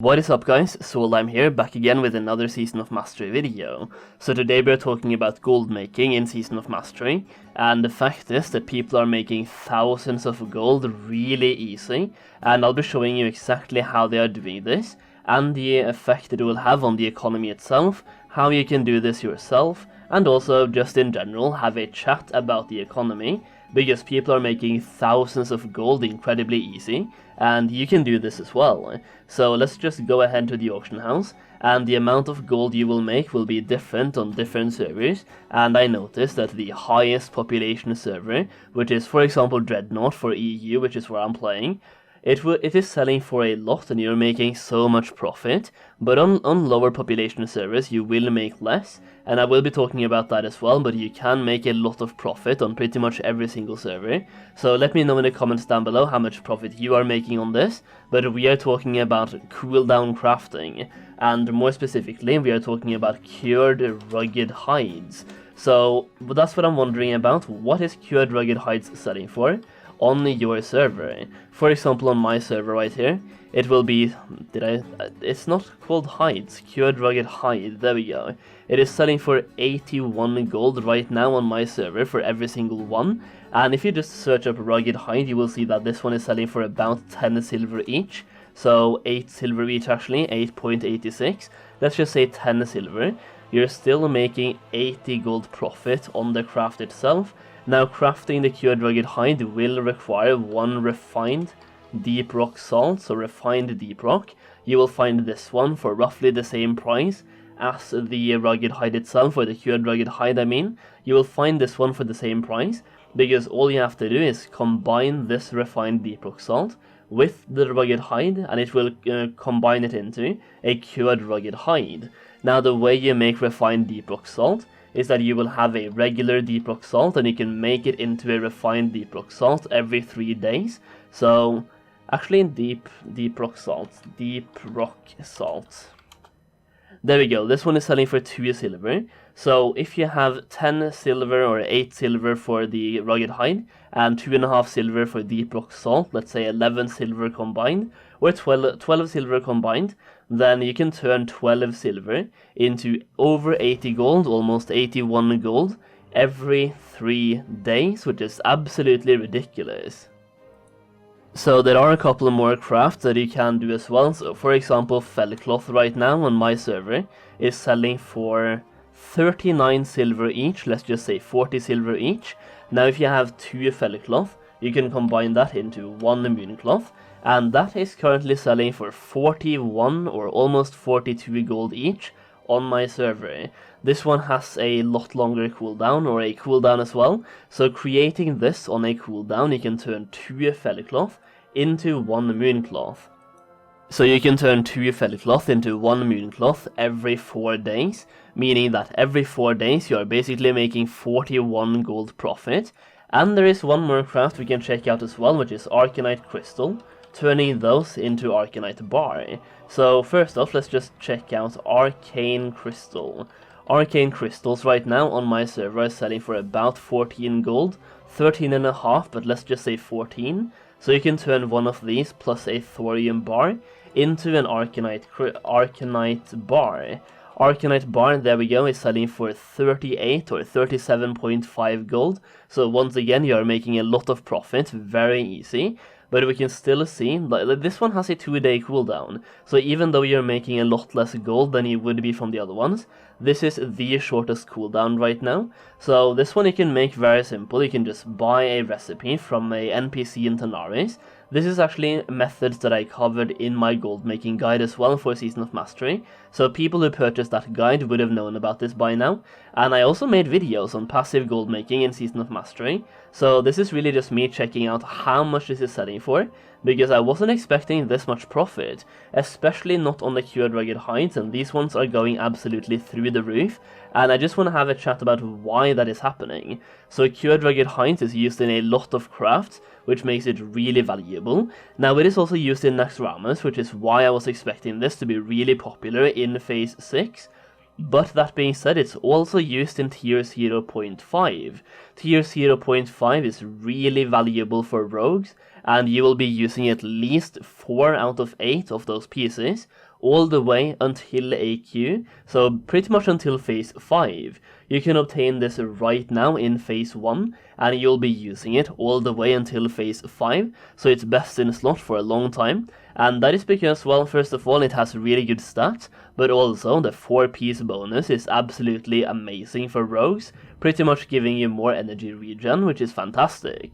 What is up guys, I'm here, back again with another Season of Mastery video. So today we're talking about gold making in Season of Mastery, and the fact is that people are making thousands of gold really easy, and I'll be showing you exactly how they are doing this, and the effect it will have on the economy itself, how you can do this yourself, and also just in general have a chat about the economy, because people are making thousands of gold incredibly easy, and you can do this as well. So let's just go ahead to the auction house, and the amount of gold you will make will be different on different servers, and I noticed that the highest population server, which is for example Dreadnought for EU, which is where I'm playing, it is selling for a lot and you're making so much profit, but on lower population servers you will make less, and I will be talking about that as well, but you can make a lot of profit on pretty much every single server. So let me know in the comments down below how much profit you are making on this, but we are talking about cooldown crafting, and more specifically we are talking about cured rugged hides. So that's what I'm wondering about. What is cured rugged hides selling for on your server? For example, on my server right here, it will be, it's not called hides, cured rugged hide, there we go. It is selling for 81 gold right now on my server for every single one, and if you just search up rugged hide, you will see that this one is selling for about 10 silver each, so 8 silver each actually, 8.86, let's just say 10 silver. You're still making 80 gold profit on the craft itself. Now, crafting the cured rugged hide will require 1 refined deep rock salt, so refined deep rock. You will find this one for roughly the same price as the rugged hide itself, or the cured rugged hide I mean. You will find this one for the same price, because all you have to do is combine this refined deep rock salt with the rugged hide, and it will combine it into a cured rugged hide. Now, the way you make refined deep rock salt is that you will have a regular deep rock salt, and you can make it into a refined deep rock salt every 3 days. So, actually deep rock salt. There we go, this one is selling for 2 silver. So if you have 10 silver or 8 silver for the rugged hide, and 2.5 silver for deep rock salt, let's say 11 silver combined, or 12 silver combined, then you can turn 12 silver into over 80 gold, almost 81 gold, every 3 days, which is absolutely ridiculous. So there are a couple more crafts that you can do as well. So for example, fellcloth right now on my server is selling for 39 silver each, let's just say 40 silver each. Now if you have 2 fellcloth, you can combine that into 1 mooncloth, and that is currently selling for 41 or almost 42 gold each on my server. This one has a lot longer cooldown, or a cooldown as well, so creating this on a cooldown, you can turn 2 fellcloth into 1 mooncloth. So you can turn 2 fellcloth into 1 mooncloth every 4 days, meaning that every 4 days you are basically making 41 gold profit. And there is one more craft we can check out as well, which is Arcanite crystal, turning those into Arcanite bar. So first off, let's just check out Arcane crystal. Arcane crystals right now on my server are selling for about 14 gold, 13.5, but let's just say 14. So you can turn one of these plus a thorium bar into an Arcanite bar. Arcanite bar, there we go, is selling for 38 or 37.5 gold. So once again, you are making a lot of profit, very easy. But we can still see, like, this one has a 2-day cooldown, so even though you're making a lot less gold than you would be from the other ones, this is the shortest cooldown right now. So this one you can make very simple. You can just buy a recipe from a NPC in Tanaris. This is actually methods that I covered in my gold making guide as well for Season of Mastery, so people who purchased that guide would have known about this by now. And I also made videos on passive gold making in Season of Mastery, so this is really just me checking out how much this is selling for, because I wasn't expecting this much profit, especially not on the cured rugged hides, and these ones are going absolutely through the roof, and I just want to have a chat about why that is happening. So cured rugged hides is used in a lot of crafts, which makes it really valuable. Now it is also used in Naxxramas, which is why I was expecting this to be really popular in Phase 6. But that being said, it's also used in tier 0.5. Tier 0.5 is really valuable for rogues, and you will be using at least 4 out of 8 of those pieces all the way until AQ, so pretty much until phase 5. You can obtain this right now in phase 1, and you'll be using it all the way until phase 5, so it's best in slot for a long time. And that is because, well, first of all, it has really good stats, but also the 4-piece bonus is absolutely amazing for rogues, pretty much giving you more energy regen, which is fantastic.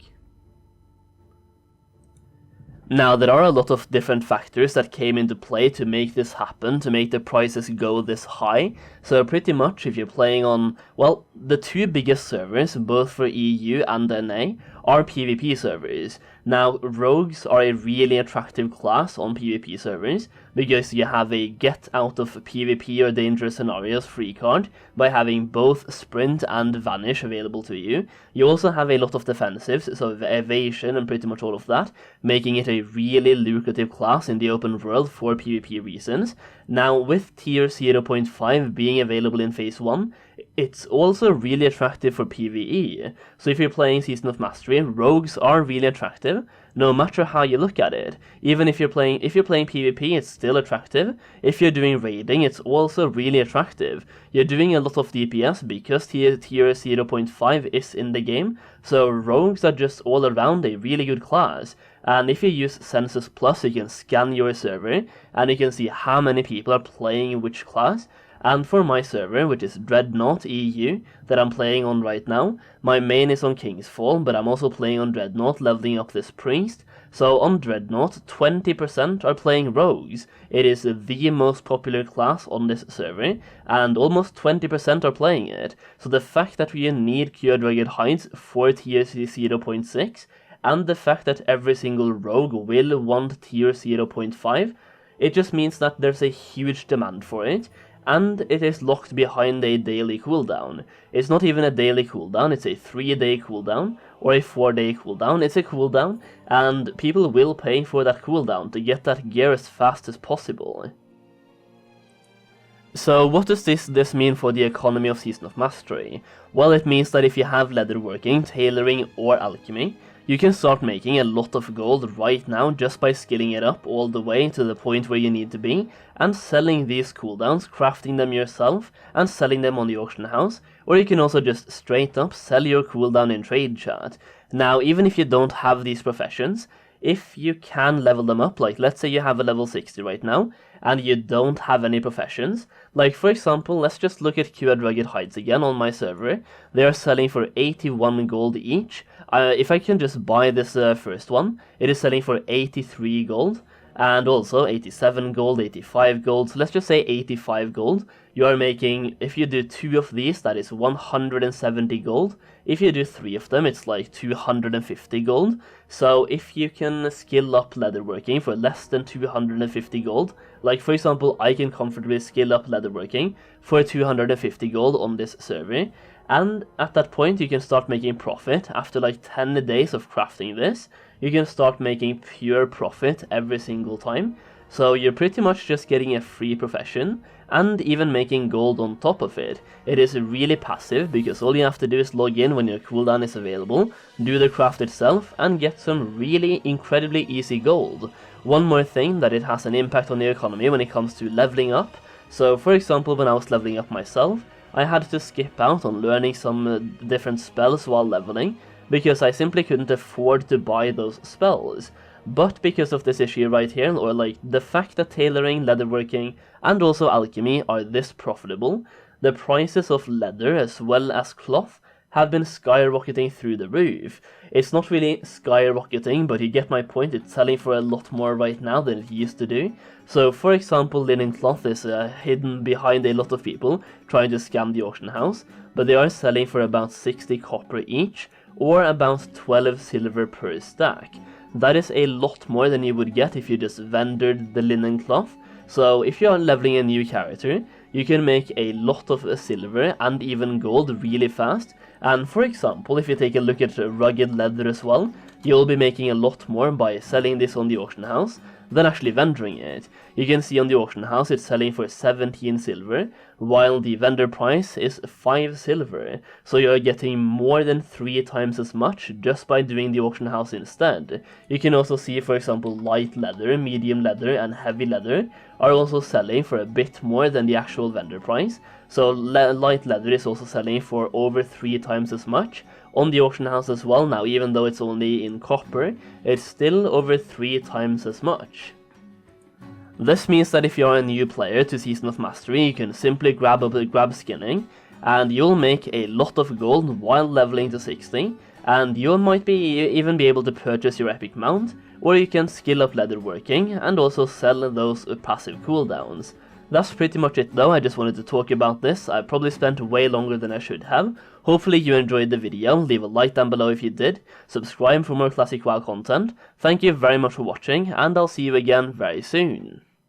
Now, there are a lot of different factors that came into play to make this happen, to make the prices go this high. So pretty much if you're playing on, well, the two biggest servers, both for EU and NA, are PvP servers. Now, rogues are a really attractive class on PvP servers, because you have a get out of PvP or dangerous scenarios free card by having both sprint and vanish available to you. You also have a lot of defensives, so evasion and pretty much all of that, making it a really lucrative class in the open world for PvP reasons. Now, with tier 0.5 being available in phase 1, it's also really attractive for PvE. So if you're playing Season of Mastery, rogues are really attractive, no matter how you look at it. Even if you're playing PvP, it's still attractive. If you're doing raiding, it's also really attractive. You're doing a lot of DPS because tier 0.5 is in the game, so rogues are just all around a really good class. And if you use Census Plus, you can scan your server, and you can see how many people are playing which class. And for my server, which is Dreadnought EU, that I'm playing on right now, my main is on Kingsfall, but I'm also playing on Dreadnought, leveling up this priest. So on Dreadnought, 20% are playing rogues. It is the most popular class on this server, and almost 20% are playing it. So the fact that we need Cured Rugged Hides for tier 0.6, and the fact that every single rogue will want tier 0.5, it just means that there's a huge demand for it. And it is locked behind a daily cooldown. It's not even a daily cooldown, it's a 3-day cooldown, or a 4-day cooldown. It's a cooldown, and people will pay for that cooldown to get that gear as fast as possible. So what does this mean for the economy of Season of Mastery? Well, it means that if you have leatherworking, tailoring, or alchemy, you can start making a lot of gold right now just by skilling it up all the way to the point where you need to be, and selling these cooldowns, crafting them yourself, and selling them on the auction house, or you can also just straight up sell your cooldown in trade chat. Now, even if you don't have these professions, if you can level them up, like let's say you have a level 60 right now, and you don't have any professions, like for example, let's just look at Cured Rugged Hides again on my server. They are selling for 81 gold each. If I can just buy this first one, it is selling for 83 gold, and also 87 gold, 85 gold, so let's just say 85 gold. You are making, if you do 2 of these, that is 170 gold. If you do 3 of them, it's like 250 gold. So if you can skill up leatherworking for less than 250 gold, like for example, I can comfortably skill up leatherworking for 250 gold on this server, and at that point you can start making profit. After like 10 days of crafting this, you can start making pure profit every single time. So you're pretty much just getting a free profession, and even making gold on top of it. It is really passive, because all you have to do is log in when your cooldown is available, do the craft itself, and get some really incredibly easy gold. One more thing, that it has an impact on the economy when it comes to leveling up. So for example, when I was leveling up myself, I had to skip out on learning some different spells while leveling, because I simply couldn't afford to buy those spells. But because of this issue right here, or like the fact that tailoring, leatherworking, and also alchemy are this profitable, the prices of leather as well as cloth have been skyrocketing through the roof. It's not really skyrocketing, but you get my point. It's selling for a lot more right now than it used to do. So for example, linen cloth is hidden behind a lot of people trying to scam the auction house, but they are selling for about 60 copper each, or about 12 silver per stack. That is a lot more than you would get if you just vendored the linen cloth. So if you are leveling a new character, you can make a lot of silver and even gold really fast. And for example, if you take a look at rugged leather as well, you'll be making a lot more by selling this on the auction house than actually vendoring it. You can see on the auction house it's selling for 17 silver, while the vendor price is 5 silver. So you're getting more than 3 times as much just by doing the auction house instead. You can also see, for example, light leather, medium leather, and heavy leather are also selling for a bit more than the actual vendor price. So light leather is also selling for over 3 times as much on the auction house as well. Now, even though it's only in copper, it's still over 3 times as much. This means that if you're a new player to Season of Mastery, you can simply grab skinning, and you'll make a lot of gold while leveling to 60, and you might even be able to purchase your epic mount, or you can skill up leatherworking and also sell those passive cooldowns. That's pretty much it though. I just wanted to talk about this. I probably spent way longer than I should have. Hopefully you enjoyed the video. Leave a like down below if you did. Subscribe for more classic WoW content. Thank you very much for watching, and I'll see you again very soon.